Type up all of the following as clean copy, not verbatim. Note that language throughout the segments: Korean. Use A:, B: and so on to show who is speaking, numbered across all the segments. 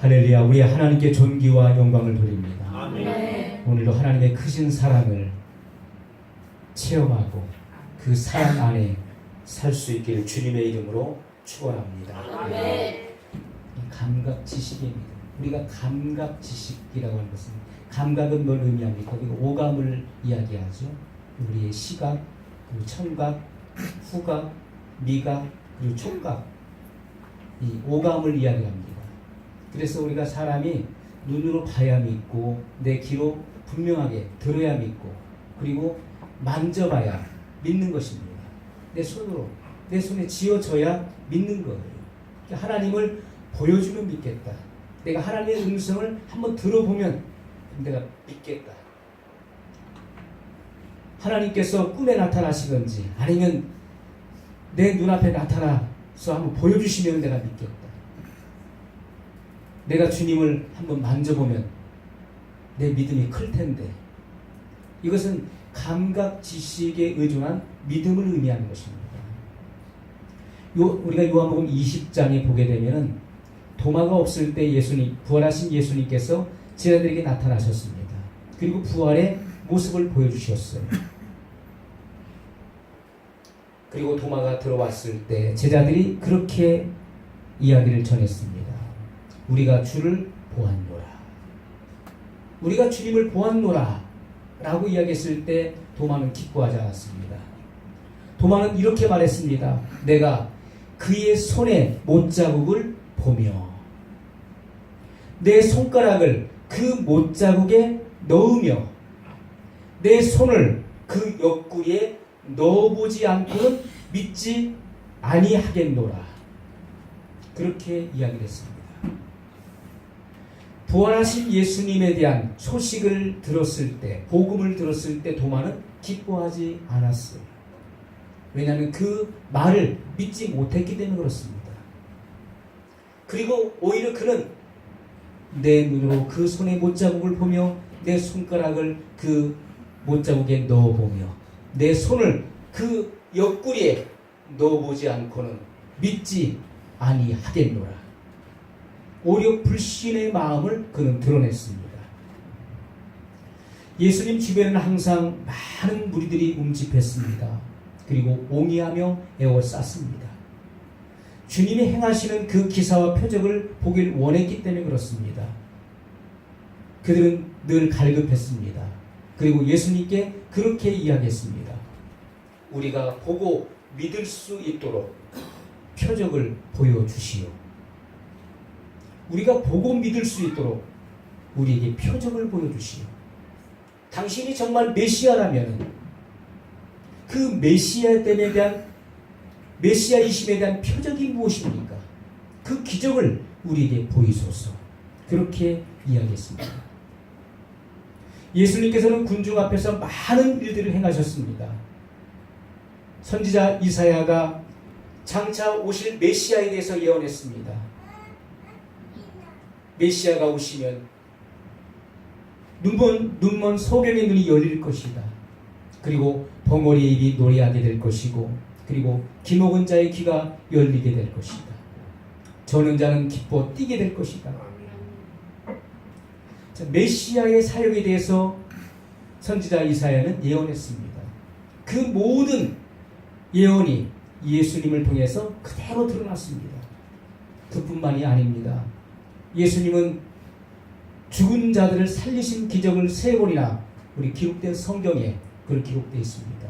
A: 할렐루야. 우리 하나님께 존귀와 영광을 돌립니다.
B: 아멘.
A: 오늘도 하나님의 크신 사랑을 체험하고 그 사랑 안에 살 수 있기를 주님의 이름으로 축원합니다.
B: 아멘.
A: 감각 지식의 믿음. 우리가 감각 지식이라고 하는 것은, 감각은 뭘 의미합니까? 우리가 오감을 이야기하죠. 우리의 시각, 그리고 청각, 후각, 미각, 그리고 촉각, 이 오감을 이야기합니다. 그래서 우리가 사람이 눈으로 봐야 믿고, 내 귀로 분명하게 들어야 믿고, 그리고 만져봐야 믿는 것입니다. 내 손으로, 내 손에 쥐어져야 믿는 거예요. 하나님을 보여주면 믿겠다. 내가 하나님의 음성을 한번 들어보면 내가 믿겠다. 하나님께서 꿈에 나타나시든지 아니면 내 눈앞에 나타나서 한번 보여주시면 내가 믿겠다. 내가 주님을 한번 만져보면 내 믿음이 클 텐데, 이것은 감각 지식에 의존한 믿음을 의미하는 것입니다. 우리가 요한복음 20장에 보게 되면 도마가 없을 때 부활하신 예수님께서 제자들에게 나타나셨습니다. 그리고 부활의 모습을 보여주셨어요. 그리고 도마가 들어왔을 때 제자들이 그렇게 이야기를 전했습니다. 우리가 주를 보았노라. 우리가 주님을 보았노라 라고 이야기했을 때 도마는 기뻐하지 않았습니다. 도마는 이렇게 말했습니다. 내가 그의 손에 못자국을 보며 내 손가락을 그 못자국에 넣으며 내 손을 그 옆구리에 넣어보지 않고는 믿지 아니하겠노라. 그렇게 이야기를 했습니다. 부활하신 예수님에 대한 소식을 들었을 때, 복음을 들었을 때 도마는 기뻐하지 않았어요. 왜냐하면 그 말을 믿지 못했기 때문에 그렇습니다. 그리고 오히려 그는 내 눈으로 그 손의 못자국을 보며 내 손가락을 그 못자국에 넣어보며 내 손을 그 옆구리에 넣어보지 않고는 믿지 아니하겠노라. 오히려 불신의 마음을 그는 드러냈습니다. 예수님 주변에는 항상 많은 무리들이 움집했습니다. 그리고 옹이하며 에워쌌습니다. 주님이 행하시는 그 기사와 표적을 보길 원했기 때문에 그렇습니다. 그들은 늘 갈급했습니다. 그리고 예수님께 그렇게 이야기했습니다. 우리가 보고 믿을 수 있도록 표적을 보여주시오. 우리가 보고 믿을 수 있도록 우리에게 표적을 보여주시오. 당신이 정말 메시아라면 그 메시아됨에 대한 메시아이심에 대한 표적이 무엇입니까? 그 기적을 우리에게 보이소서. 그렇게 이야기했습니다. 예수님께서는 군중 앞에서 많은 일들을 행하셨습니다. 선지자 이사야가 장차 오실 메시아에 대해서 예언했습니다. 메시아가 오시면 눈먼 소경의 눈이 열릴 것이다. 그리고 벙어리의 입이 노래하게 될 것이고, 그리고 귀먹은 자의 귀가 열리게 될 것이다. 저는 자는 기뻐 뛰게 될 것이다. 자, 메시아의 사역에 대해서 선지자 이사야는 예언했습니다. 그 모든 예언이 예수님을 통해서 그대로 드러났습니다. 그뿐만이 아닙니다. 예수님은 죽은 자들을 살리신 기적을 3번이나 우리 기록된 성경에 그렇게 기록되어 있습니다.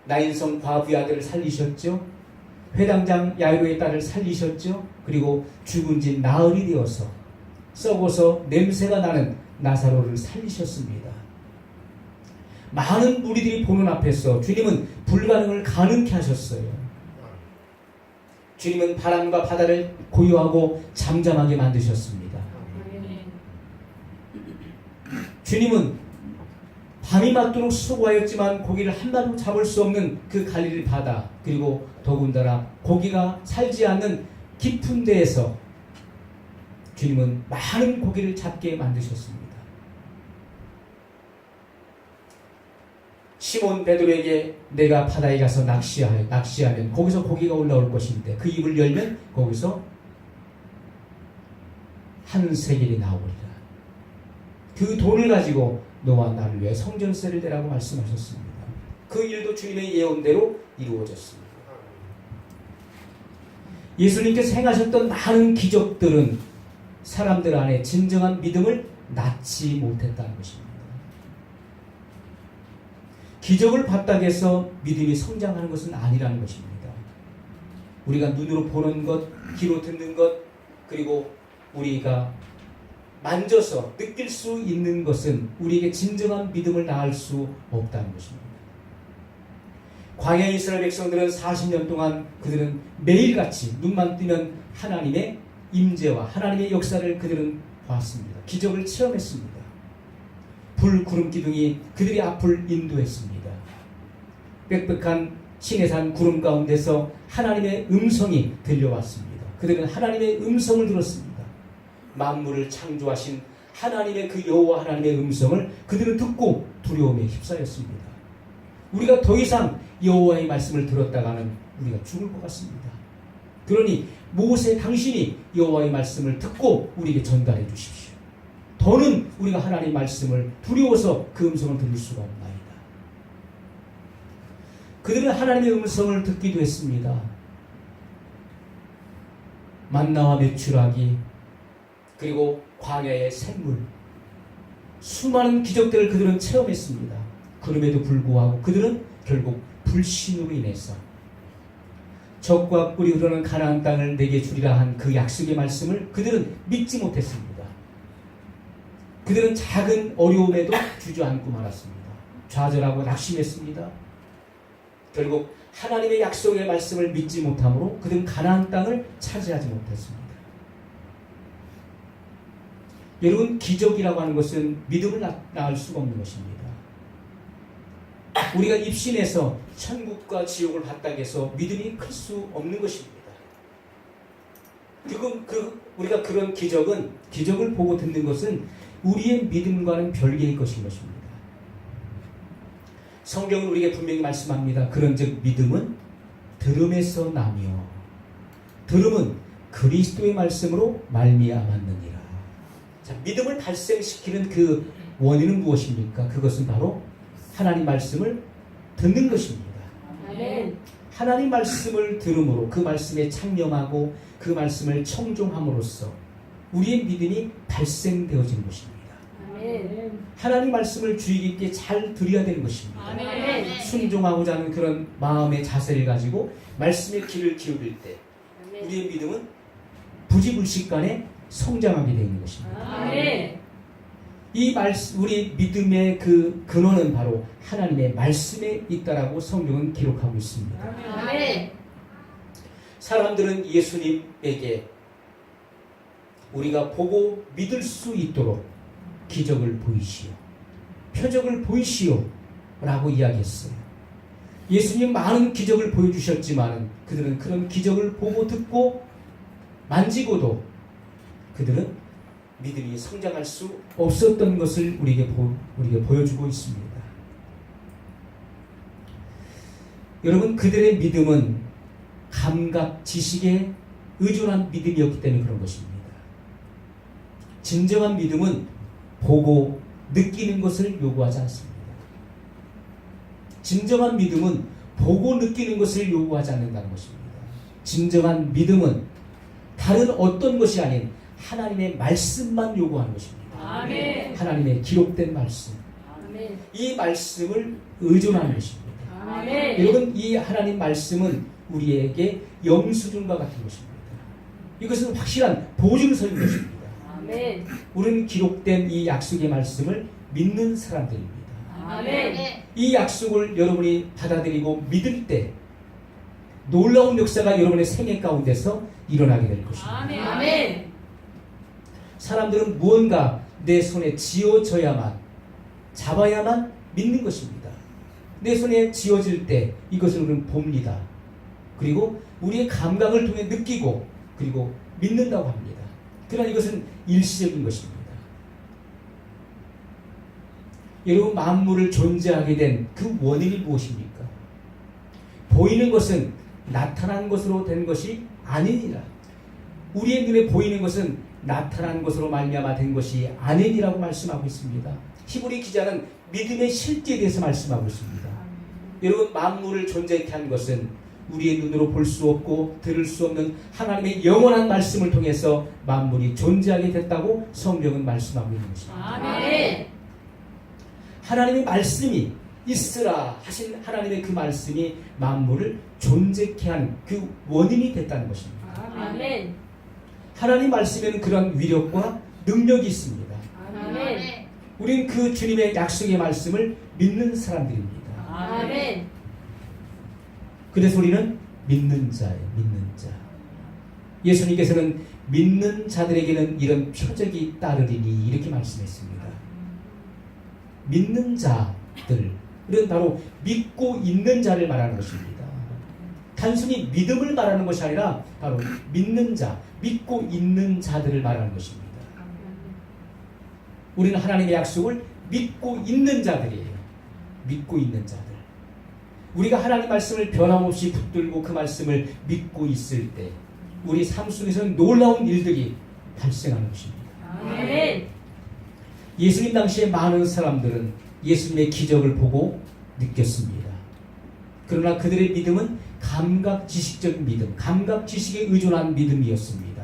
A: 나인성 과부의 아들을 살리셨죠. 회당장 야이로의 딸을 살리셨죠. 그리고 죽은 지 나흘이 되어서 썩어서 냄새가 나는 나사로를 살리셨습니다. 많은 무리들이 보는 앞에서 주님은 불가능을 가능케 하셨어요. 주님은 바람과 바다를 고요하고 잠잠하게 만드셨습니다. 주님은 밤이 맞도록 수고하였지만 고기를 한 마리도 잡을 수 없는 그 갈릴리 바다, 그리고 더군다나 고기가 살지 않는 깊은 데에서 주님은 많은 고기를 잡게 만드셨습니다. 시몬 베드로에게 내가 바다에 가서 낚시하면 거기서 고기가 올라올 것인데 그 입을 열면 거기서 한 세겔이 나오리라. 그 돈을 가지고 너와 나를 위해 성전세를 내라고 말씀하셨습니다. 그 일도 주님의 예언대로 이루어졌습니다. 예수님께서 행하셨던 많은 기적들은 사람들 안에 진정한 믿음을 낳지 못했다는 것입니다. 기적을 봤다고 해서 믿음이 성장하는 것은 아니라는 것입니다. 우리가 눈으로 보는 것, 귀로 듣는 것, 그리고 우리가 만져서 느낄 수 있는 것은 우리에게 진정한 믿음을 낳을 수 없다는 것입니다. 광야의 이스라엘 백성들은 40년 동안 그들은 매일같이 눈만 뜨면 하나님의 임재와 하나님의 역사를 그들은 봤습니다. 기적을 체험했습니다. 불, 구름, 기둥이 그들의 앞을 인도했습니다. 빽빽한 시내산 구름 가운데서 하나님의 음성이 들려왔습니다. 그들은 하나님의 음성을 들었습니다. 만물을 창조하신 하나님의 그 여호와 하나님의 음성을 그들은 듣고 두려움에 휩싸였습니다. 우리가 더 이상 여호와의 말씀을 들었다가는 우리가 죽을 것 같습니다. 그러니 모세 당신이 여호와의 말씀을 듣고 우리에게 전달해 주십시오. 더는 우리가 하나님의 말씀을 두려워서 그 음성을 들을 수가 없나이다. 그들은 하나님의 음성을 듣기도 했습니다. 만나와 메추라기, 그리고 광야의 샘물, 수많은 기적들을 그들은 체험했습니다. 그럼에도 불구하고 그들은 결국 불신으로 인해서 젖과 꿀이 흐르는 가나안 땅을 내게 주리라 한 그 약속의 말씀을 그들은 믿지 못했습니다. 그들은 작은 어려움에도 주저앉고 말았습니다. 좌절하고 낙심했습니다. 결국 하나님의 약속의 말씀을 믿지 못함으로 그들은 가나안 땅을 차지하지 못했습니다. 여러분, 기적이라고 하는 것은 믿음을 낳을 수가 없는 것입니다. 우리가 입신해서 천국과 지옥을 봤다고 해서 믿음이 클 수 없는 것입니다. 우리가 그런 기적을 보고 듣는 것은 우리의 믿음과는 별개의 것인 것입니다. 성경은 우리에게 분명히 말씀합니다. 그런즉 믿음은 들음에서 나며 들음은 그리스도의 말씀으로 말미암았느니라. 자, 믿음을 발생시키는 그 원인은 무엇입니까? 그것은 바로 하나님 말씀을 듣는 것입니다.
B: 아멘.
A: 하나님 말씀을 들음으로 그 말씀에 창념하고 그 말씀을 청종함으로써 우리의 믿음이 발생되어지는 것입니다.
B: 아멘.
A: 하나님 말씀을 주의 깊게 잘 들어야 되는 것입니다.
B: 아멘.
A: 순종하고자 하는 그런 마음의 자세를 가지고 말씀의 귀를 기울일 때 우리의 믿음은 부지불식간에 성장하게 되는 것입니다.
B: 아멘.
A: 이 말씀, 우리 믿음의 그 근원은 바로 하나님의 말씀에 있다라고 성경은 기록하고 있습니다.
B: 아멘.
A: 사람들은 예수님에게 우리가 보고 믿을 수 있도록 기적을 보이시오, 표적을 보이시오 라고 이야기했어요. 예수님 많은 기적을 보여주셨지만 그들은 그런 기적을 보고 듣고 만지고도 그들은 믿음이 성장할 수 없었던 것을 우리에게 보여주고 있습니다. 여러분, 그들의 믿음은 감각, 지식에 의존한 믿음이었기 때문에 그런 것입니다. 진정한 믿음은 보고 느끼는 것을 요구하지 않습니다. 진정한 믿음은 보고 느끼는 것을 요구하지 않는다는 것입니다. 진정한 믿음은 다른 어떤 것이 아닌 하나님의 말씀만 요구하는 것입니다.
B: 아멘.
A: 하나님의 기록된 말씀,
B: 아멘.
A: 이 말씀을 의존하는 것입니다.
B: 아멘.
A: 여러분, 이 하나님 말씀은 우리에게 영수증과 같은 것입니다. 이것은 확실한 보증서인 것입니다.
B: 아멘.
A: 우리는 기록된 이 약속의 말씀을 믿는 사람들입니다.
B: 아멘.
A: 이 약속을 여러분이 받아들이고 믿을 때 놀라운 역사가 여러분의 생애 가운데서 일어나게 될 것입니다.
B: 아멘.
A: 사람들은 무언가 내 손에 쥐어져야만, 잡아야만 믿는 것입니다. 내 손에 쥐어질 때 이것을 우리는 봅니다. 그리고 우리의 감각을 통해 느끼고 그리고 믿는다고 합니다. 그러나 이것은 일시적인 것입니다. 여러분, 만물을 존재하게 된 그 원인이 무엇입니까? 보이는 것은 나타난 것으로 된 것이 아니니라. 우리의 눈에 보이는 것은 나타난 것으로 말미암아 된 것이 아니니라고 말씀하고 있습니다. 히브리 기자는 믿음의 실제에 대해서 말씀하고 있습니다. 여러분, 만물을 존재케 한 것은 우리의 눈으로 볼 수 없고 들을 수 없는 하나님의 영원한 말씀을 통해서 만물이 존재하게 됐다고 성경은 말씀하고 있는 것입니다.
B: 아멘.
A: 하나님의 말씀이 있으라 하신 하나님의 그 말씀이 만물을 존재케 한 그 원인이 됐다는 것입니다.
B: 아멘.
A: 하나님 말씀에는 그런 위력과 능력이 있습니다.
B: 아멘.
A: 우리는 그 주님의 약속의 말씀을 믿는 사람들입니다.
B: 아멘.
A: 그래서 우리는 믿는 자예요. 믿는 자. 예수님께서는 믿는 자들에게는 이런 표적이 따르리니 이렇게 말씀했습니다. 믿는 자들은 바로 믿고 있는 자를 말하는 것입니다. 단순히 믿음을 말하는 것이 아니라 바로 믿는 자, 믿고 있는 자들을 말하는 것입니다. 우리는 하나님의 약속을 믿고 있는 자들이에요. 믿고 있는 자들. 우리가 하나님 말씀을 변함없이 붙들고 그 말씀을 믿고 있을 때 우리 삶 속에서는 놀라운 일들이 발생하는 것입니다.
B: 아멘.
A: 예수님 당시에 많은 사람들은 예수님의 기적을 보고 느꼈습니다. 그러나 그들의 믿음은 감각 지식적인 믿음, 감각 지식에 의존한 믿음이었습니다.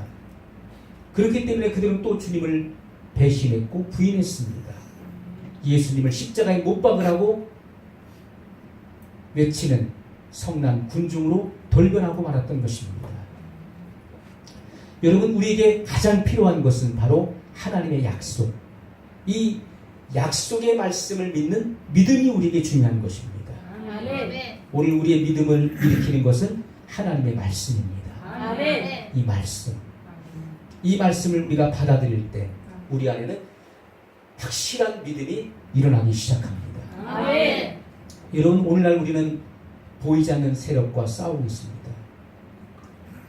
A: 그렇기 때문에 그들은 또 주님을 배신했고 부인했습니다. 예수님을 십자가에 못 박으라고 외치는 성난 군중으로 돌변하고 말았던 것입니다. 여러분, 우리에게 가장 필요한 것은 바로 하나님의 약속, 이 약속의 말씀을 믿는 믿음이 우리에게 중요한 것입니다.
B: 아멘.
A: 오늘 우리의 믿음을 일으키는 것은 하나님의 말씀입니다.
B: 아멘.
A: 이 말씀, 이 말씀을 우리가 받아들일 때 우리 안에는 확실한 믿음이 일어나기 시작합니다.
B: 아멘.
A: 여러분, 오늘날 우리는 보이지 않는 세력과 싸우고 있습니다.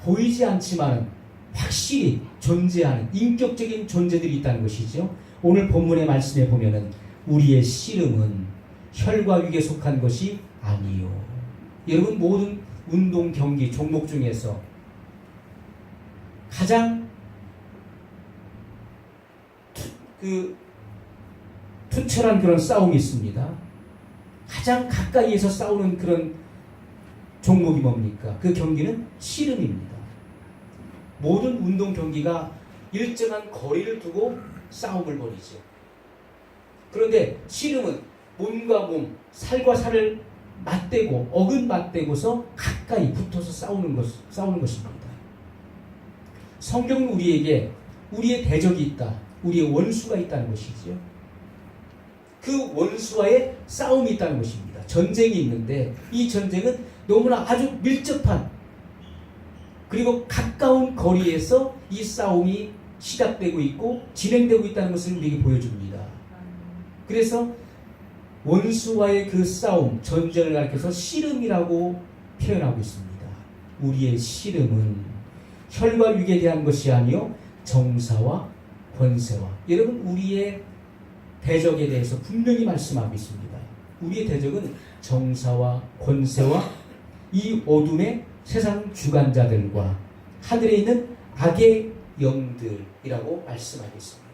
A: 보이지 않지만 확실히 존재하는 인격적인 존재들이 있다는 것이죠. 오늘 본문의 말씀에 보면은 우리의 씨름은 혈과 육에 속한 것이 아니요. 여러분, 모든 운동 경기 종목 중에서 가장 투철한 그런 싸움이 있습니다. 가장 가까이에서 싸우는 그런 종목이 뭡니까? 그 경기는 씨름입니다. 모든 운동 경기가 일정한 거리를 두고 싸움을 벌이죠. 그런데 씨름은 몸과 몸, 살과 살을 맞대고 어긋 맞대고서 가까이 붙어서 싸우는 것입니다. 성경은 우리에게 우리의 대적이 있다. 우리의 원수가 있다는 것이죠. 그 원수와의 싸움이 있다는 것입니다. 전쟁이 있는데 이 전쟁은 너무나 아주 밀접한 그리고 가까운 거리에서 이 싸움이 시작되고 있고 진행되고 있다는 것을 우리에게 보여줍니다. 그래서 원수와의 그 싸움, 전쟁을 가리켜서 씨름이라고 표현하고 있습니다. 우리의 씨름은 혈과 육에 대한 것이 아니요 정사와 권세와. 여러분, 우리의 대적에 대해서 분명히 말씀하고 있습니다. 우리의 대적은 정사와 권세와 이 어둠의 세상 주관자들과 하늘에 있는 악의 영들이라고 말씀하고 있습니다.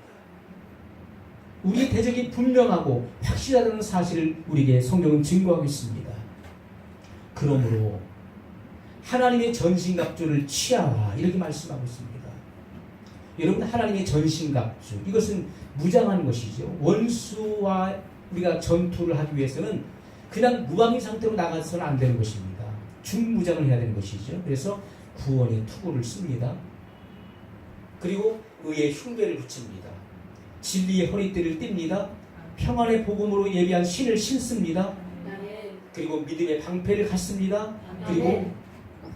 A: 우리의 대적이 분명하고 확실하다는 사실을 우리에게 성경은 증거하고 있습니다. 그러므로 하나님의 전신갑주를 취하라 이렇게 말씀하고 있습니다. 여러분, 하나님의 전신갑주, 이것은 무장하는 것이죠. 원수와 우리가 전투를 하기 위해서는 그냥 무방비 상태로 나가서는 안 되는 것입니다. 중무장을 해야 되는 것이죠. 그래서 구원의 투구를 씁니다. 그리고 의의 흉배를 붙입니다. 진리의 허리띠를 띱니다. 평안의 복음으로 예비한 신을 신습니다. 그리고 믿음의 방패를 갖습니다. 그리고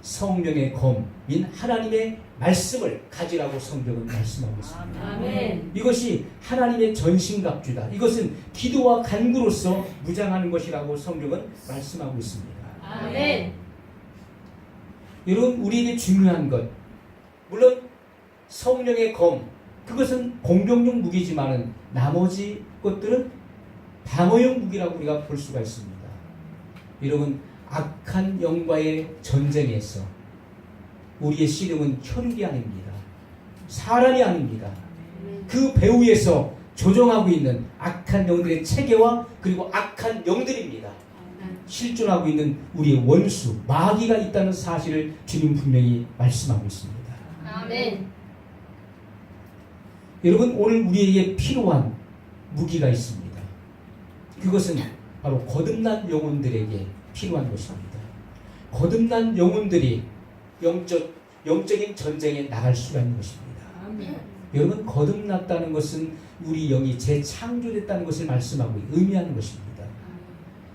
A: 성령의 검인 하나님의 말씀을 가지라고 성경은 말씀하고 있습니다.
B: 아멘.
A: 이것이 하나님의 전신갑주다. 이것은 기도와 간구로서 무장하는 것이라고 성경은 말씀하고 있습니다.
B: 아멘.
A: 여러분, 우리에게 중요한 것, 물론 성령의 검, 그것은 공격용 무기지만은 나머지 것들은 방어용 무기라고 우리가 볼 수가 있습니다. 여러분, 악한 영과의 전쟁에서 우리의 씨름은 혈육이 아닙니다. 사람이 아닙니다. 그 배후에서 조종하고 있는 악한 영들의 체계와 그리고 악한 영들입니다. 실존하고 있는 우리의 원수, 마귀가 있다는 사실을 주님 분명히 말씀하고 있습니다.
B: 아멘.
A: 여러분, 오늘 우리에게 필요한 무기가 있습니다. 그것은 바로 거듭난 영혼들에게 필요한 것입니다. 거듭난 영혼들이 영적인 전쟁에 나갈 수가 있는 것입니다.
B: 아멘.
A: 여러분, 거듭났다는 것은 우리 영이 재창조됐다는 것을 말씀하고 의미하는 것입니다.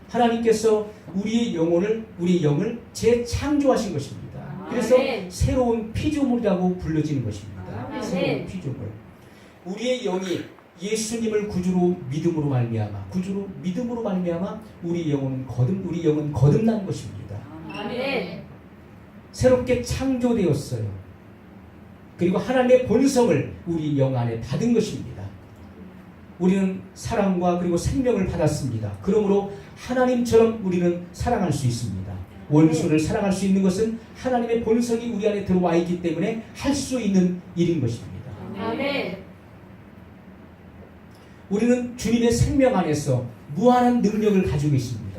A: 하나님께서 우리의 영을 재창조하신 것입니다. 그래서
B: 아멘.
A: 새로운 피조물이라고 불려지는 것입니다.
B: 아멘.
A: 새로운 피조물. 우리의 영이 예수님을 구주로 믿음으로 말미암아 우리 영은 거듭난 것입니다.
B: 아멘.
A: 새롭게 창조되었어요. 그리고 하나님의 본성을 우리 영 안에 받은 것입니다. 우리는 사랑과 그리고 생명을 받았습니다. 그러므로 하나님처럼 우리는 사랑할 수 있습니다. 원수를 사랑할 수 있는 것은 하나님의 본성이 우리 안에 들어와 있기 때문에 할 수 있는 일인 것입니다.
B: 아멘.
A: 우리는 주님의 생명 안에서 무한한 능력을 가지고 있습니다.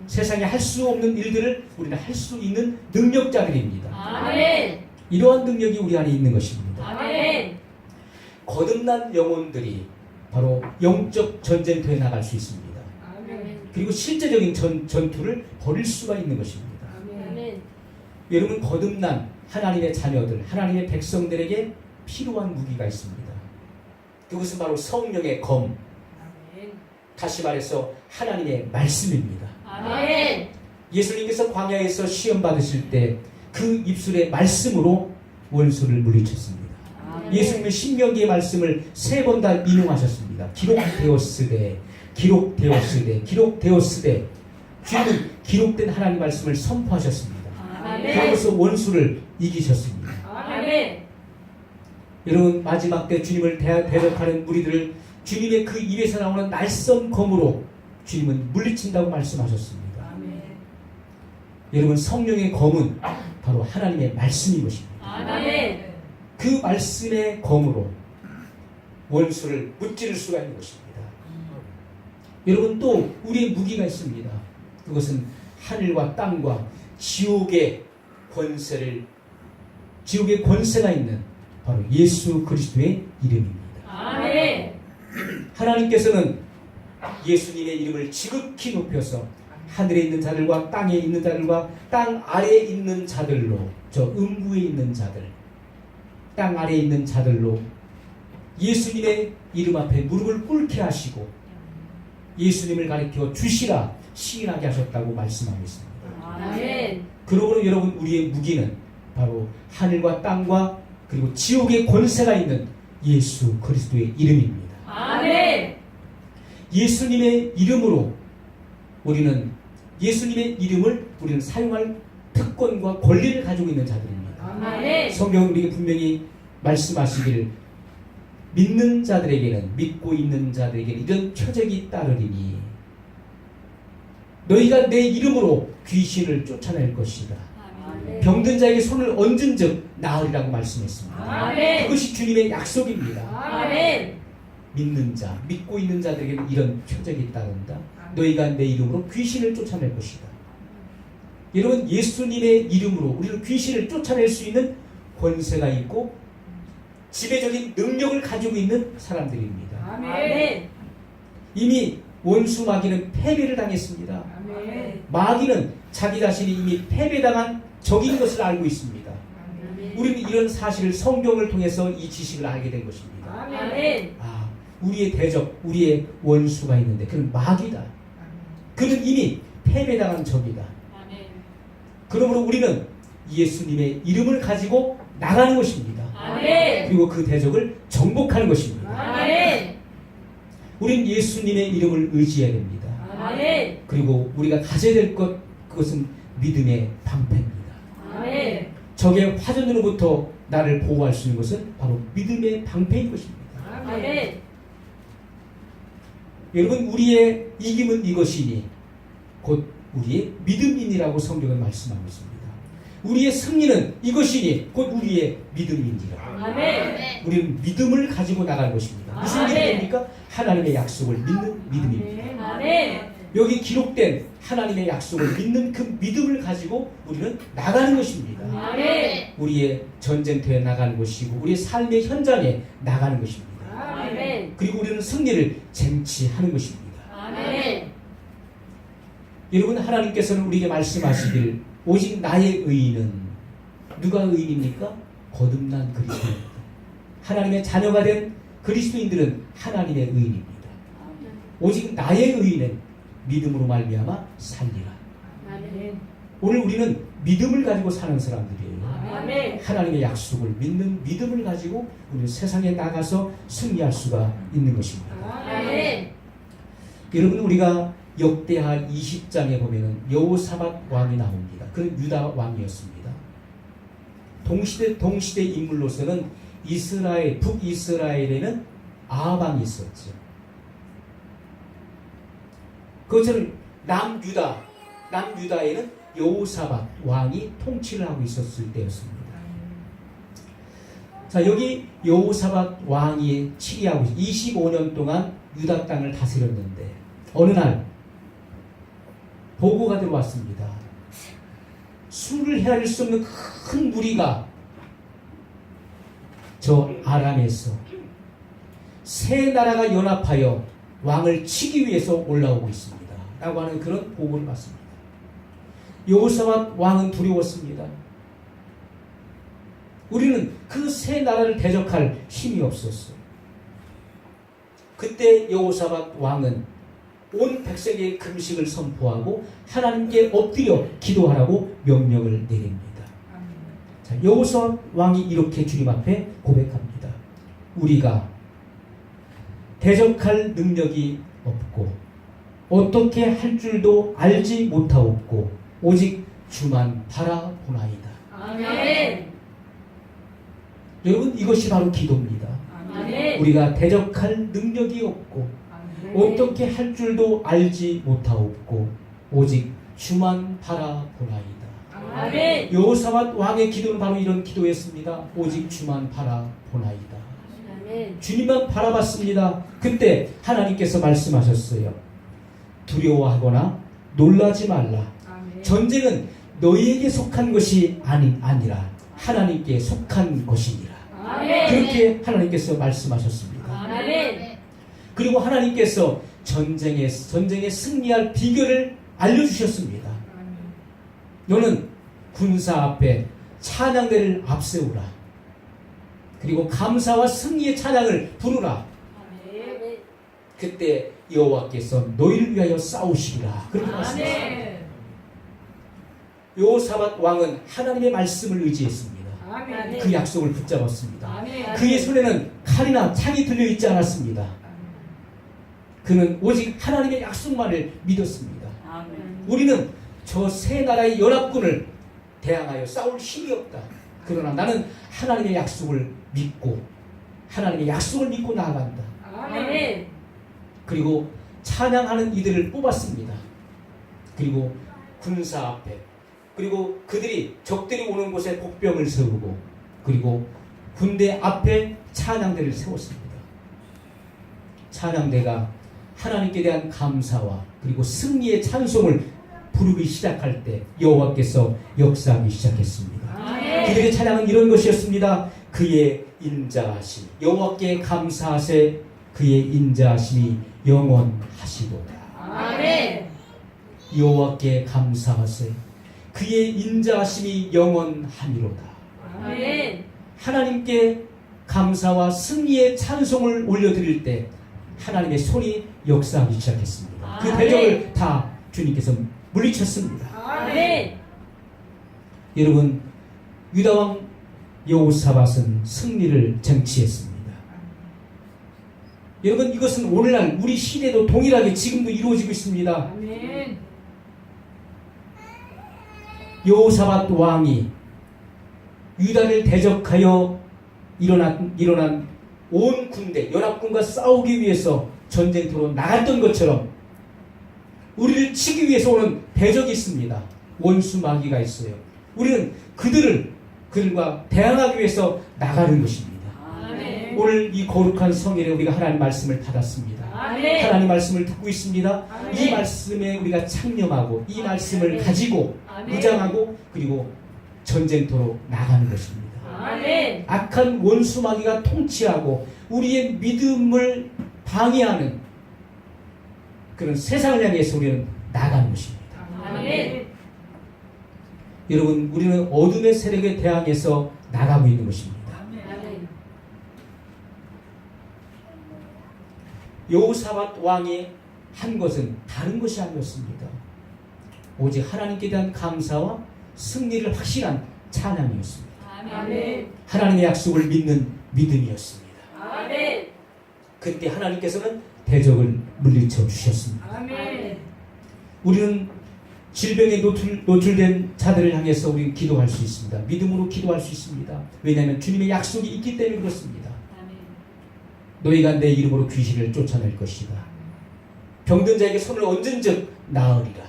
A: 세상에 할 수 없는 일들을 우리는 할 수 있는 능력자들입니다.
B: 아멘.
A: 이러한 능력이 우리 안에 있는 것입니다.
B: 아멘.
A: 거듭난 영혼들이 바로 영적 전쟁터에 나갈 수 있습니다.
B: 아멘.
A: 그리고 실제적인 전투를 벌일 수가 있는 것입니다.
B: 아멘.
A: 여러분, 거듭난 하나님의 자녀들, 하나님의 백성들에게 필요한 무기가 있습니다. 그것은 바로 성령의 검, 다시 말해서 하나님의 말씀입니다.
B: 아멘.
A: 예수님께서 광야에서 시험 받으실 때 그 입술의 말씀으로 원수를 물리쳤습니다. 예수님의 신명기의 말씀을 3번 다 인용하셨습니다. 기록되었으되 주님은 기록된 하나님 말씀을 선포하셨습니다.
B: 아멘.
A: 그러면서 원수를 이기셨습니다.
B: 아멘.
A: 여러분, 마지막 때 주님을 대적하는 무리들을 주님의 그 입에서 나오는 날선 검으로 주님은 물리친다고 말씀하셨습니다. 여러분, 성령의 검은 바로 하나님의 말씀인 것입니다.
B: 아멘.
A: 그 말씀의 검으로 원수를 무찌를 수가 있는 것입니다. 여러분, 또 우리의 무기가 있습니다. 그것은 하늘과 땅과 지옥의 권세가 있는 바로 예수 그리스도의 이름입니다.
B: 아멘.
A: 하나님께서는 예수님의 이름을 지극히 높여서 하늘에 있는 자들과 땅에 있는 자들과 땅 아래에 있는 자들로, 저 음부에 있는 자들, 땅 아래에 있는 자들로 예수님의 이름 앞에 무릎을 꿇게 하시고 예수님을 가리켜 주시라 시인하게 하셨다고 말씀하고 있습니다.
B: 아멘.
A: 그러므로 여러분, 우리의 무기는 바로 하늘과 땅과 그리고 지옥의 권세가 있는 예수 그리스도의 이름입니다.
B: 아멘.
A: 예수님의 이름으로 예수님의 이름을 우리는 사용할 특권과 권리를 가지고 있는 자들입니다.
B: 아멘.
A: 성경은 우리에게 분명히 말씀하시기를 믿는 자들에게는, 믿고 있는 자들에게는 이런 표적이 따르리니 너희가 내 이름으로 귀신을 쫓아낼 것이다.
B: 아멘.
A: 병든 자에게 손을 얹은 즉 나으리라고 말씀했습니다.
B: 아멘.
A: 그것이 주님의 약속입니다.
B: 아멘.
A: 믿는 자, 믿고 있는 자들에게는 이런 표적이 따른다. 너희가 내 이름으로 귀신을 쫓아낼 것이다. 여러분, 예수님의 이름으로 우리는 귀신을 쫓아낼 수 있는 권세가 있고 지배적인 능력을 가지고 있는 사람들입니다.
B: 아멘.
A: 이미 원수 마귀는 패배를 당했습니다.
B: 아멘.
A: 마귀는 자기 자신이 이미 패배당한 적인 것을 알고 있습니다. 우리는 이런 사실을 성경을 통해서 이 지식을 알게 된 것입니다.
B: 아멘.
A: 우리의 대적, 우리의 원수가 있는데 그는 마귀다. 그는 이미 패배당한 적이다.
B: 아멘.
A: 그러므로 우리는 예수님의 이름을 가지고 나가는 것입니다.
B: 아멘.
A: 그리고 그 대적을 정복하는 것입니다.
B: 아멘.
A: 우리는 예수님의 이름을 의지해야 됩니다.
B: 아멘.
A: 그리고 우리가 가져야 될 것, 그것은 믿음의 방패입니다.
B: 아멘.
A: 적의 화전으로부터 나를 보호할 수 있는 것은 바로 믿음의 방패인 것입니다.
B: 아멘.
A: 여러분, 우리의 이김은 이것이니 곧 우리의 믿음이니라고 성경은 말씀하고 있습니다. 우리의 승리는 이것이니 곧 우리의 믿음이니라.
B: 아멘.
A: 우리는 믿음을 가지고 나갈 것입니다. 무슨
B: 아멘.
A: 믿음입니까? 하나님의 약속을 믿는 믿음입니다.
B: 아멘.
A: 여기 기록된 하나님의 약속을 믿는 그 믿음을 가지고 우리는 나가는 것입니다.
B: 아멘.
A: 우리의 전쟁터에 나가는 것이고 우리의 삶의 현장에 나가는 것입니다.
B: 아멘.
A: 그리고 우리는 승리를 쟁취하는 것입니다.
B: 아멘.
A: 여러분, 하나님께서는 우리에게 말씀하시길 오직 나의 의인은 누가 의인입니까? 거듭난 그리스도입니다. 하나님의 자녀가 된 그리스도인들은 하나님의 의인입니다. 오직 나의 의인은 믿음으로 말미암아 살리라.
B: 아멘.
A: 오늘 우리는 믿음을 가지고 사는 사람들이에요.
B: 아멘.
A: 하나님의 약속을 믿는 믿음을 가지고 우리는 세상에 나가서 승리할 수가 있는 것입니다.
B: 아멘.
A: 여러분, 우리가 역대하 20장에 보면은 여호사밧 왕이 나옵니다. 그는 유다 왕이었습니다. 동시대 인물로서는 북이스라엘에는 아합 왕이 있었죠. 그것처럼 남유다에는 여호사밧 왕이 통치를 하고 있었을 때였습니다. 자, 여기 여호사밧 왕이 치리하고 25년 동안 유다 땅을 다스렸는데 어느 날 보고가 들어왔습니다. 수를 헤아릴 수 없는 큰 무리가 저 아람에서 세 나라가 연합하여 왕을 치기 위해서 올라오고 있습니다. 라고 하는 그런 보고를 받습니다. 여호사밧 왕은 두려웠습니다. 우리는 그 세 나라를 대적할 힘이 없었어요. 그때 여호사밧 왕은 온 백성에게 금식을 선포하고 하나님께 엎드려 기도하라고 명령을 내립니다. 자, 여호사밧 왕이 이렇게 주님 앞에 고백합니다. 우리가 대적할 능력이 없고 어떻게 할 줄도 알지 못하옵고 오직 주만 바라보나이다.
B: 아멘.
A: 여러분, 이것이 바로 기도입니다.
B: 아멘.
A: 우리가 대적할 능력이 없고 어떻게 할 줄도 알지 못하옵고 오직 주만 바라보나이다.
B: 아멘.
A: 여호사밧 왕의 기도는 바로 이런 기도였습니다. 오직 주만 바라보나이다.
B: 아멘.
A: 주님만 바라봤습니다. 그때 하나님께서 말씀하셨어요. 두려워하거나 놀라지 말라. 전쟁은 너희에게 속한 것이 아니라 하나님께 속한 것이니라.
B: 아멘.
A: 그렇게 하나님께서 말씀하셨습니다.
B: 아멘.
A: 그리고 하나님께서 전쟁에 승리할 비결을 알려주셨습니다. 너는 군사 앞에 찬양대를 앞세우라. 그리고 감사와 승리의 찬양을 부르라.
B: 아멘.
A: 그때 여호와께서 너희를 위하여 싸우시리라. 그렇게 말씀하셨습니다.
B: 아멘.
A: 여호사밧 왕은 하나님의 말씀을 의지했습니다.
B: 아멘.
A: 그 약속을 붙잡았습니다.
B: 아멘.
A: 그의 손에는 칼이나 창이 들려 있지 않았습니다. 그는 오직 하나님의 약속만을 믿었습니다.
B: 아멘.
A: 우리는 저 세 나라의 연합군을 대항하여 싸울 힘이 없다. 그러나 나는 하나님의 약속을 믿고 하나님의 약속을 믿고 나아간다.
B: 아멘.
A: 그리고 찬양하는 이들을 뽑았습니다. 그리고 군사 앞에, 그리고 그들이 적들이 오는 곳에 복병을 세우고, 그리고 군대 앞에 찬양대를 세웠습니다. 찬양대가 하나님께 대한 감사와 그리고 승리의 찬송을 부르기 시작할 때 여호와께서 역사하기 시작했습니다.
B: 아멘.
A: 그들의 찬양은 이런 것이었습니다. 그의 인자하심, 여호와께 감사하세. 그의 인자하심이 영원하시도다.
B: 아멘.
A: 여호와께 감사하세. 그의 인자하심이 영원하미로다.
B: 아멘.
A: 하나님께 감사와 승리의 찬송을 올려드릴 때 하나님의 손이 역사하기 시작했습니다. 그
B: 아멘.
A: 대적을 다 주님께서 물리쳤습니다.
B: 아멘.
A: 여러분, 유다왕 여호사밧은 승리를 쟁취했습니다. 여러분, 이것은 오늘날 우리 시대도 동일하게 지금도 이루어지고 있습니다.
B: 아멘.
A: 여호사밧 왕이 유다를 대적하여 일어난 온 군대, 연합군과 싸우기 위해서 전쟁터로 나갔던 것처럼 우리를 치기 위해서 오는 대적이 있습니다. 원수 마귀가 있어요. 우리는 그들과 대항하기 위해서 나가는 것입니다.
B: 아멘.
A: 오늘 이 거룩한 성일에 우리가 하나님 말씀을 받았습니다.
B: 아멘.
A: 하나님 말씀을 듣고 있습니다.
B: 아멘.
A: 이 말씀에 우리가 창념하고 이 말씀을
B: 아멘.
A: 가지고
B: 아멘.
A: 무장하고 그리고 전쟁터로 나가는 것입니다.
B: 아멘.
A: 악한 원수 마귀가 통치하고 우리의 믿음을 방해하는 그런 세상을 향해서 우리는 나가는 것입니다.
B: 아멘.
A: 여러분, 우리는 어둠의 세력에 대항해서 나가고 있는 것입니다.
B: 아멘.
A: 여호사밧 왕이 한 것은 다른 것이 아니었습니다. 오직 하나님께 대한 감사와 승리를 확신한 찬양이었습니다.
B: 아멘.
A: 하나님의 약속을 믿는 믿음이었습니다.
B: 아멘.
A: 그때 하나님께서는 대적을 물리쳐 주셨습니다.
B: 아멘.
A: 우리는 질병에 노출된 자들을 향해서 우리는 기도할 수 있습니다. 믿음으로 기도할 수 있습니다. 왜냐하면 주님의 약속이 있기 때문에 그렇습니다.
B: 아멘.
A: 너희가 내 이름으로 귀신을 쫓아낼 것이다. 병든 자에게 손을 얹은 즉 나으리라.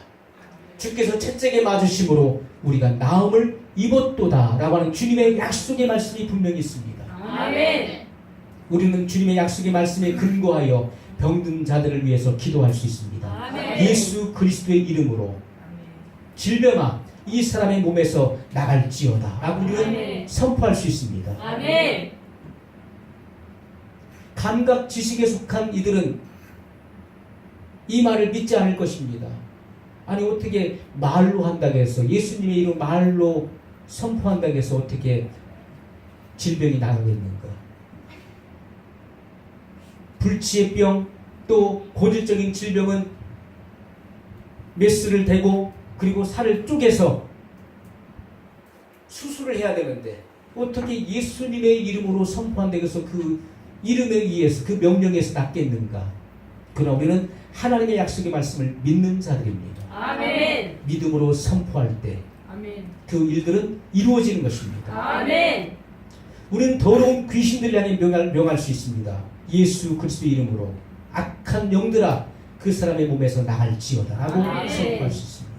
A: 주께서 채찍에 맞으심으로 우리가 나음을 입었도다 라고 하는 주님의 약속의 말씀이 분명히 있습니다.
B: 아멘.
A: 우리는 주님의 약속의 말씀에 근거하여 병든 자들을 위해서 기도할 수 있습니다.
B: 아멘.
A: 예수 그리스도의 이름으로 질병아 이 사람의 몸에서 나갈지어다 라고 우리는
B: 아멘.
A: 선포할 수 있습니다.
B: 아멘.
A: 감각 지식에 속한 이들은 이 말을 믿지 않을 것입니다. 아니 어떻게 말로 한다고 해서 예수님의 이름 말로 선포한다고 해서 어떻게 질병이 나가겠는가. 불치의 병 또 고질적인 질병은 메스를 대고 그리고 살을 쪼개서 수술을 해야 되는데 어떻게 예수님의 이름으로 선포한다고 해서 그 이름에 의해서 그 명령에서 낫겠는가. 그러나 우리는 하나님의 약속의 말씀을 믿는 자들입니다.
B: 아멘.
A: 믿음으로 선포할 때 그
B: 아멘.
A: 일들은 이루어지는 것입니다.
B: 아멘.
A: 우리는 더러운 귀신들을 향해 명할 수 있습니다. 예수 그리스도의 이름으로 악한 영들아 그 사람의 몸에서 나갈지어다 라고
B: 아멘.
A: 선포할 수 있습니다.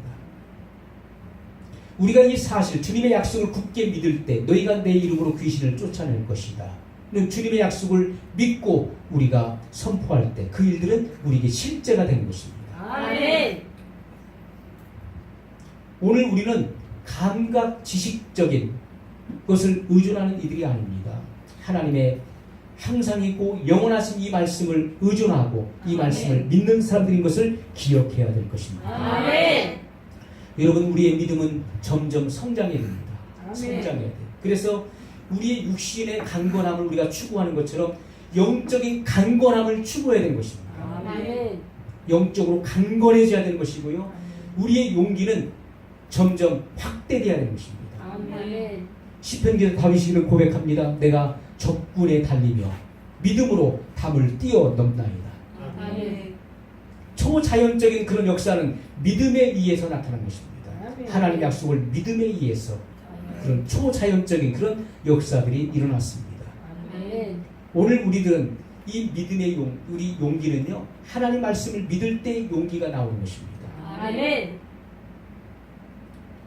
A: 우리가 이 사실 주님의 약속을 굳게 믿을 때 너희가 내 이름으로 귀신을 쫓아낼 것이다 는 주님의 약속을 믿고 우리가 선포할 때 그 일들은 우리에게 실제가 되는 것입니다.
B: 아멘.
A: 오늘 우리는 감각 지식적인 것을 의존하는 이들이 아닙니다. 하나님의 항상 있고 영원하신 이 말씀을 의존하고 이
B: 아멘.
A: 말씀을 믿는 사람들인 것을 기억해야 될 것입니다.
B: 아멘.
A: 여러분, 우리의 믿음은 점점 성장해야 됩니다.
B: 아멘.
A: 성장해야 돼요. 그래서 우리의 육신의 강건함을 우리가 추구하는 것처럼 영적인 강건함을 추구해야 되는 것입니다.
B: 아멘.
A: 영적으로 강건해져야 되는 것이고요. 우리의 용기는 점점 확대돼야 되는 것입니다.
B: 아멘.
A: 시편기에서 다윗이 이를 고백합니다. 내가 적군에 달리며 믿음으로 담을 뛰어넘나이다.
B: 아멘.
A: 초자연적인 그런 역사는 믿음에 의해서 나타난 것입니다. 하나님의 약속을 믿음에 의해서 그런 초자연적인 그런 역사들이 일어났습니다.
B: 아멘.
A: 오늘 우리들은 이 믿음의 우리 용기는요, 하나님 말씀을 믿을 때 용기가 나오는 것입니다.
B: 아멘.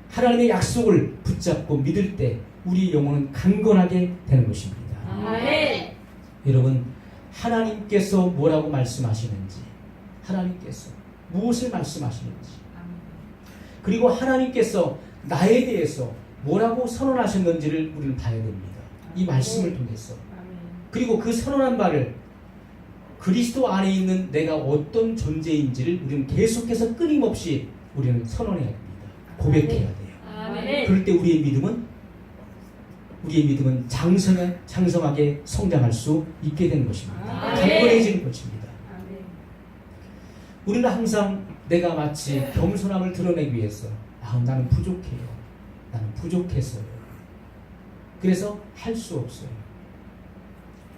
A: 하나님의 약속을 붙잡고 믿을 때 우리 영혼은 강건하게 되는 것입니다.
B: 아멘.
A: 여러분, 하나님께서 뭐라고 말씀하시는지, 하나님께서 무엇을 말씀하시는지, 그리고 하나님께서 나에 대해서 뭐라고 선언하셨는지를 우리는 봐야 됩니다. 이 말씀을 통해서. 그리고 그 선언한 바를 그리스도 안에 있는 내가 어떤 존재인지를 우리는 계속해서 끊임없이 우리는 선언해야 됩니다. 고백해야 돼요.
B: 아멘.
A: 그럴 때 우리의 믿음은 장성하게 성장할 수 있게 되는 것입니다.
B: 아멘.
A: 강건해지는 것입니다.
B: 아멘.
A: 우리는 항상 내가 마치 겸손함을 드러내기 위해서 나는 부족해요. 나는 부족해서요. 그래서 할 수 없어요.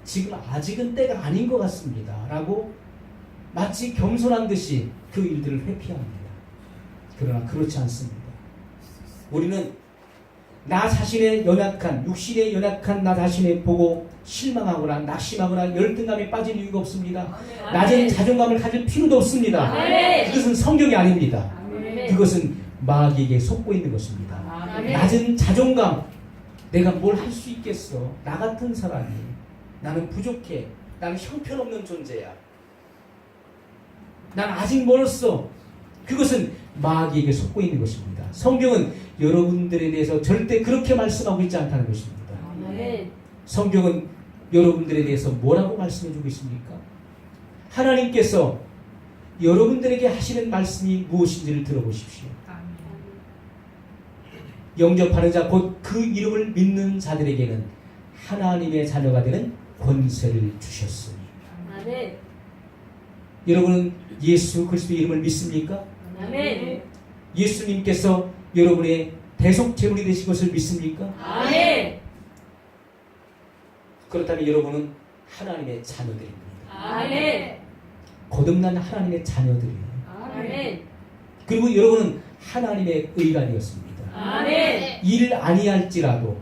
A: 지금 아직은 때가 아닌 것 같습니다. 라고 마치 겸손한 듯이 그 일들을 회피합니다. 그러나 그렇지 않습니다. 우리는 나 자신의 연약한, 육신의 연약한 나 자신을 보고 실망하거나 낙심하거나 열등감에 빠질 이유가 없습니다. 낮은 자존감을 가질 필요도 없습니다.
B: 아멘.
A: 그것은 성경이 아닙니다.
B: 아멘.
A: 그것은 마귀에게 속고 있는 것입니다.
B: 아멘.
A: 낮은 자존감, 내가 뭘 할 수 있겠어? 나 같은 사람이, 나는 부족해, 나는 형편없는 존재야, 난 아직 멀었어. 그것은 마귀에게 속고 있는 것입니다. 성경은 여러분들에 대해서 절대 그렇게 말씀하고 있지 않다는 것입니다.
B: 아멘.
A: 성경은 여러분들에 대해서 뭐라고 말씀해주고 있습니까? 하나님께서 여러분들에게 하시는 말씀이 무엇인지를 들어보십시오. 영접하는 자, 곧 그 이름을 믿는 자들에게는 하나님의 자녀가 되는 권세를 주셨으니.
B: 아멘.
A: 여러분은 예수 그리스도의 이름을 믿습니까?
B: 아멘.
A: 예수님께서 여러분의 대속제물이 되신 것을 믿습니까?
B: 아멘.
A: 그렇다면 여러분은 하나님의 자녀들입니다.
B: 아멘.
A: 거듭난 하나님의 자녀들이에요.
B: 아멘.
A: 그리고 여러분은 하나님의 의가 되었습니다.
B: 아멘.
A: 일 아니할지라도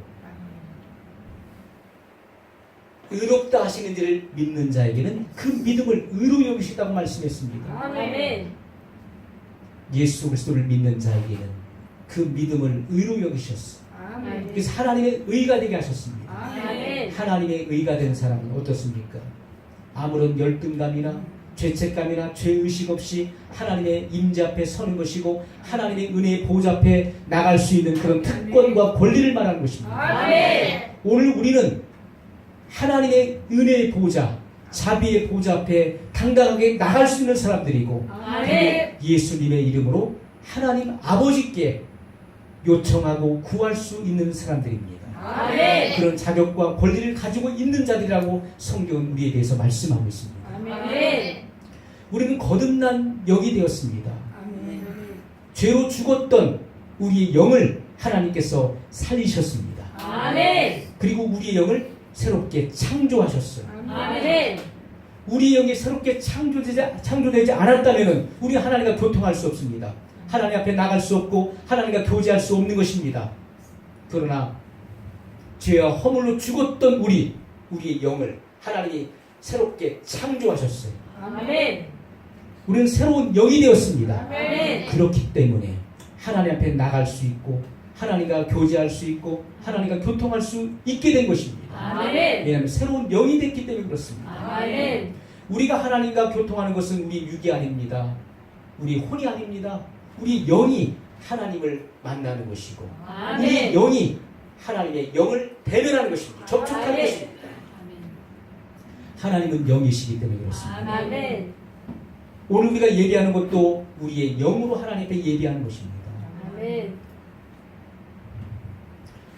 A: 의롭다 하시는지를 믿는 자에게는 그 믿음을 의로 여기시다고 말씀했습니다.
B: 아멘.
A: 예수 그리스도를 믿는 자에게는 그 믿음을 의로 여기셨어.
B: 아멘.
A: 그래서 하나님의 의가 되게 하셨습니다.
B: 아멘.
A: 하나님의 의가 된 사람은 어떻습니까? 아무런 열등감이나 죄책감이나 죄의식 없이 하나님의 임재 앞에 서는 것이고 하나님의 은혜의 보좌 앞에 나갈 수 있는 그런 특권과 권리를 말하는 것입니다.
B: 아멘.
A: 오늘 우리는 하나님의 은혜의 보좌, 자비의 보좌 앞에 당당하게 나갈 수 있는 사람들이고,
B: 아멘.
A: 예수님의 이름으로 하나님 아버지께 요청하고 구할 수 있는 사람들입니다.
B: 아멘.
A: 그런 자격과 권리를 가지고 있는 자들이라고 성경은 우리에 대해서 말씀하고 있습니다.
B: 아멘.
A: 우리는 거듭난 영이 되었습니다.
B: 아멘.
A: 죄로 죽었던 우리의 영을 하나님께서 살리셨습니다.
B: 아멘.
A: 그리고 우리의 영을 새롭게 창조하셨어요.
B: 아멘.
A: 우리 영이 새롭게 창조되지 않았다면 우리 하나님과 교통할 수 없습니다. 하나님 앞에 나갈 수 없고 하나님과 교제할 수 없는 것입니다. 그러나 죄와 허물로 죽었던 우리의 영을 하나님이 새롭게 창조하셨어요.
B: 아멘.
A: 우리는 새로운 영이 되었습니다.
B: 아멘.
A: 그렇기 때문에 하나님 앞에 나갈 수 있고 하나님과 교제할 수 있고 하나님과 교통할 수 있게 된 것입니다.
B: 아멘.
A: 왜냐하면 새로운 영이 됐기 때문에 그렇습니다.
B: 아멘.
A: 우리가 하나님과 교통하는 것은 우리 육이 아닙니다. 우리 혼이 아닙니다. 우리 영이 하나님을 만나는 것이고
B: 아멘.
A: 우리 영이 하나님의 영을 대면하는 것입니다. 접촉하는
B: 아멘.
A: 것입니다. 하나님은 영이시기 때문에 그렇습니다.
B: 아멘.
A: 오늘 우리가 예배하는 것도 우리의 영으로 하나님 앞에 예배하는 것입니다.
B: 아멘.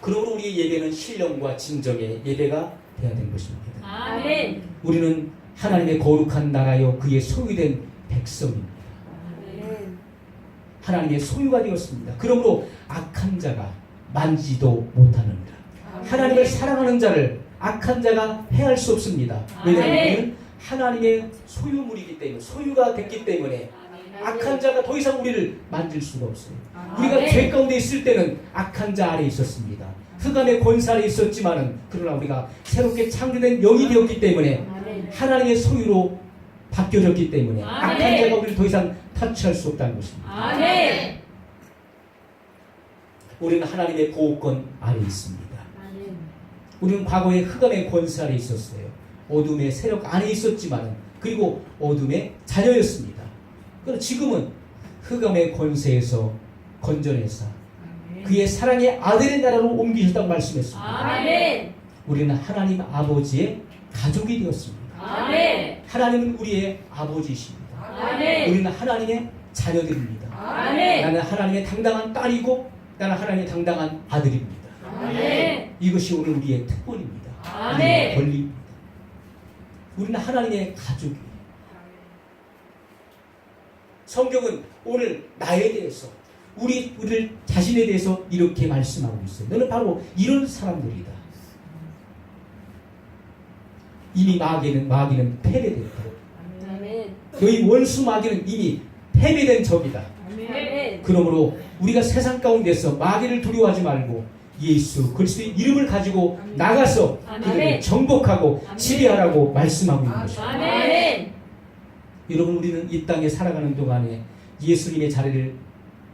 A: 그러므로 우리의 예배는 신령과 진정의 예배가 되어야 되는 것입니다.
B: 아멘.
A: 우리는 하나님의 거룩한 나라요 그의 소유된 백성입니다.
B: 아멘.
A: 하나님의 소유가 되었습니다. 그러므로 악한 자가 만지도 못하느니라. 하나님을 사랑하는 자를 악한 자가 해할 수 없습니다. 왜냐하면 우리는 하나님의 소유물이기 때문에, 소유가 됐기 때문에 악한 자가 더 이상 우리를 만질 수가 없어요. 우리가 죄 가운데 있을 때는 악한 자 아래 있었습니다. 흑암의 권세 아래 있었지만은, 그러나 우리가 새롭게 창조된 영이 되었기 때문에 하나님의 소유로 바뀌어졌기 때문에 악한 자가 우리를 더 이상 터치할 수 없다는 것입니다.
B: 아멘.
A: 우리는 하나님의 보호권 아래 있습니다.
B: 아멘.
A: 우리는 과거에 흑암의 권세 아래 있었어요. 어둠의 세력 안에 있었지만, 그리고 어둠의 자녀였습니다. 그러나 지금은 흑암의 권세에서 건져내사 그의 사랑의 아들의 나라로 옮기셨다고 말씀했습니다.
B: 아멘.
A: 우리는 하나님 아버지의 가족이 되었습니다.
B: 아멘.
A: 하나님은 우리의 아버지이십니다.
B: 아멘.
A: 우리는 하나님의 자녀들입니다.
B: 아멘.
A: 나는 하나님의 당당한 딸이고 나는 하나님의 당당한 아들입니다.
B: 아멘.
A: 이것이 오늘 우리의 특권입니다.
B: 아멘.
A: 우리의 권리입니다. 우리는 하나님의 가족이에요. 성경은 오늘 나에 대해서, 우리를 자신에 대해서 이렇게 말씀하고 있어요. 너는 바로 이런 사람들이다. 이미 마귀는 패배됐다.
B: 아멘.
A: 너희 원수 마귀는 이미 패배된 적이다.
B: 아멘.
A: 그러므로 우리가 세상 가운데서 마귀를 두려워하지 말고 예수 그리스도의 이름을 가지고 나가서 그들을 정복하고 지배하라고 말씀하고 있는 것입니다.
B: 아멘.
A: 여러분, 우리는 이 땅에 살아가는 동안에 예수님의 자리를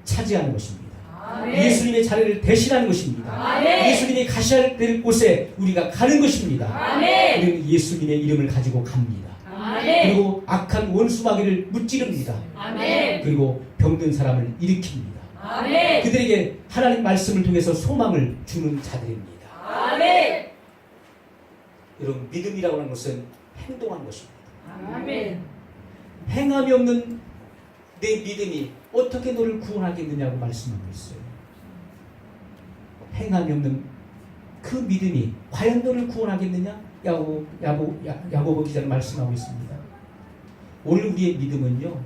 A: 차지하는 것입니다.
B: 아멘.
A: 예수님의 자리를 대신하는 것입니다.
B: 아멘.
A: 예수님이 가셔야 될 곳에 우리가 가는 것입니다.
B: 아멘.
A: 우리는 예수님의 이름을 가지고 갑니다.
B: 아멘.
A: 그리고 악한 원수 마귀를 무찌릅니다.
B: 아멘.
A: 그리고 병든 사람을 일으킵니다.
B: 아멘.
A: 그들에게 하나님 말씀을 통해서 소망을 주는 자들입니다.
B: 아멘.
A: 여러분, 믿음이라고 하는 것은 행동한 것입니다.
B: 아멘.
A: 행함이 없는 내 믿음이 어떻게 너를 구원하겠느냐고 말씀하고 있어요. 행함이 없는 그 믿음이 과연 너를 구원하겠느냐? 야고보 기자는 말씀하고 있습니다. 오늘 우리의 믿음은요,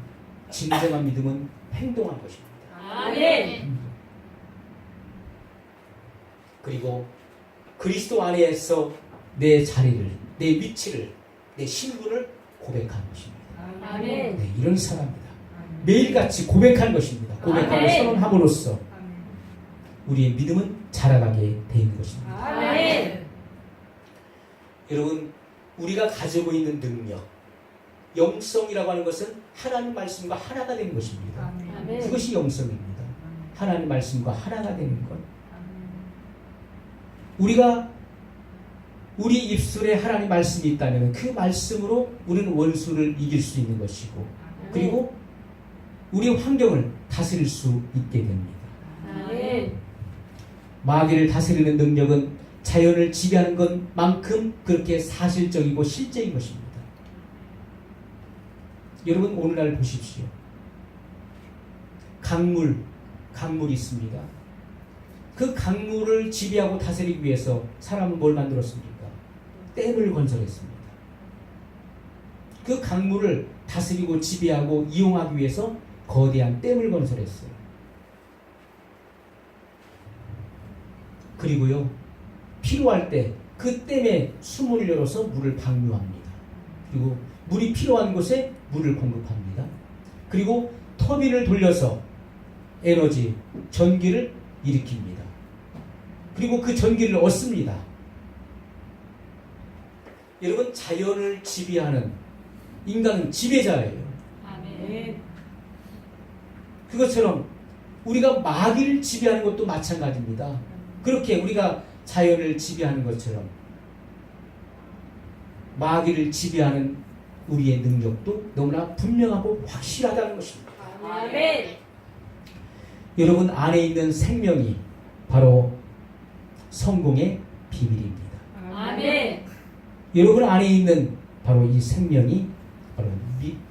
A: 진정한 믿음은 행동한 것입니다.
B: 아멘.
A: 그리고 그리스도 안에서 내 자리를, 내 위치를, 내 신분을 고백하는 것입니다.
B: 아멘.
A: 네, 이런 사람입니다. 매일같이 고백하는 것입니다. 고백하고
B: 아멘.
A: 선언함으로써 우리의 믿음은 자라가게 되는 것입니다.
B: 아멘.
A: 여러분, 우리가 가지고 있는 능력, 영성이라고 하는 것은 하나님 말씀과 하나가 되는 것입니다.
B: 아멘.
A: 그것이 영성입니다. 하나님 말씀과 하나가 되는 것. 우리가 우리 입술에 하나님 말씀이 있다면 그 말씀으로 우리는 원수를 이길 수 있는 것이고, 그리고 우리의 환경을 다스릴 수 있게 됩니다.
B: 아멘.
A: 마귀를 다스리는 능력은 자연을 지배하는 것만큼 그렇게 사실적이고 실제인 것입니다. 여러분, 오늘날 보십시오. 강물이 있습니다. 그 강물을 지배하고 다스리기 위해서 사람은 뭘 만들었습니까? 댐을 건설했습니다. 그 강물을 다스리고 지배하고 이용하기 위해서 거대한 댐을 건설했어요. 그리고요, 필요할 때 그 댐에 수문을 열어서 물을 방류합니다. 그리고 물이 필요한 곳에 물을 공급합니다. 그리고 터빈을 돌려서 에너지, 전기를 일으킵니다. 그리고 그 전기를 얻습니다. 여러분, 자연을 지배하는 인간은 지배자예요.
B: 아멘.
A: 그것처럼 우리가 마귀를 지배하는 것도 마찬가지입니다. 그렇게 우리가 자연을 지배하는 것처럼 마귀를 지배하는 우리의 능력도 너무나 분명하고 확실하다는 것입니다.
B: 아멘.
A: 여러분 안에 있는 생명이 바로 성공의 비밀입니다.
B: 아멘.
A: 여러분 안에 있는 바로 이 생명이 바로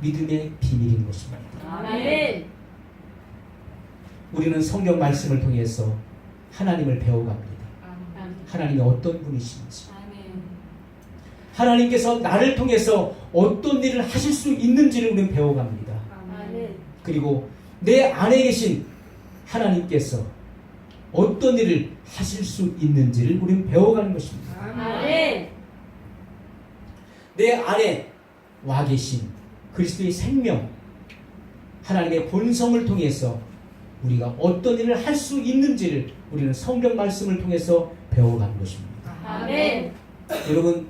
A: 믿음의 비밀인 것입니다.
B: 아멘.
A: 우리는 성경 말씀을 통해서 하나님을 배워갑니다. 하나님이 어떤 분이신지,
B: 아멘.
A: 하나님께서 나를 통해서 어떤 일을 하실 수 있는지를 우리는 배워갑니다.
B: 아멘.
A: 그리고 내 안에 계신 하나님께서 어떤 일을 하실 수 있는지를 우리는 배워가는 것입니다.
B: 아멘.
A: 내 안에 와 계신 그리스도의 생명, 하나님의 본성을 통해서 우리가 어떤 일을 할 수 있는지를 우리는 성경 말씀을 통해서 배워가는 것입니다.
B: 아멘.
A: 여러분,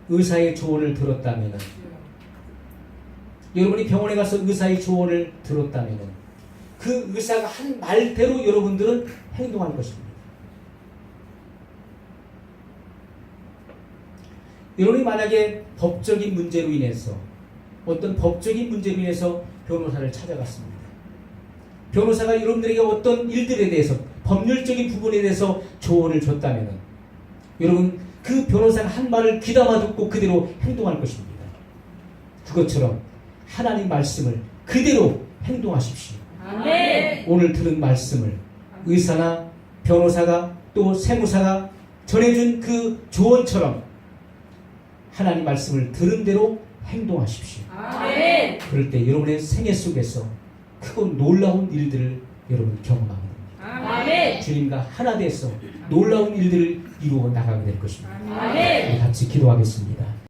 A: 의사의 조언을 들었다면, 여러분이 병원에 가서 의사의 조언을 들었다면 그 의사가 한 말대로 여러분들은 행동할 것입니다. 여러분이 만약에 법적인 문제로 인해서, 어떤 법적인 문제로 인해서 변호사를 찾아갔습니다. 변호사가 여러분들에게 어떤 일들에 대해서, 법률적인 부분에 대해서 조언을 줬다면 여러분, 그 변호사가 한 말을 귀담아 듣고 그대로 행동할 것입니다. 그것처럼 하나님 말씀을 그대로 행동하십시오.
B: 아멘.
A: 오늘 들은 말씀을 의사나 변호사가 또 세무사가 전해준 그 조언처럼 하나님 말씀을 들은 대로 행동하십시오.
B: 아멘.
A: 그럴 때 여러분의 생애 속에서 크고 놀라운 일들을 여러분 경험하게 됩니다.
B: 아멘.
A: 주님과 하나 돼서 놀라운 일들을 이루어 나가게 될 것입니다.
B: 아멘.
A: 우리 같이 기도하겠습니다.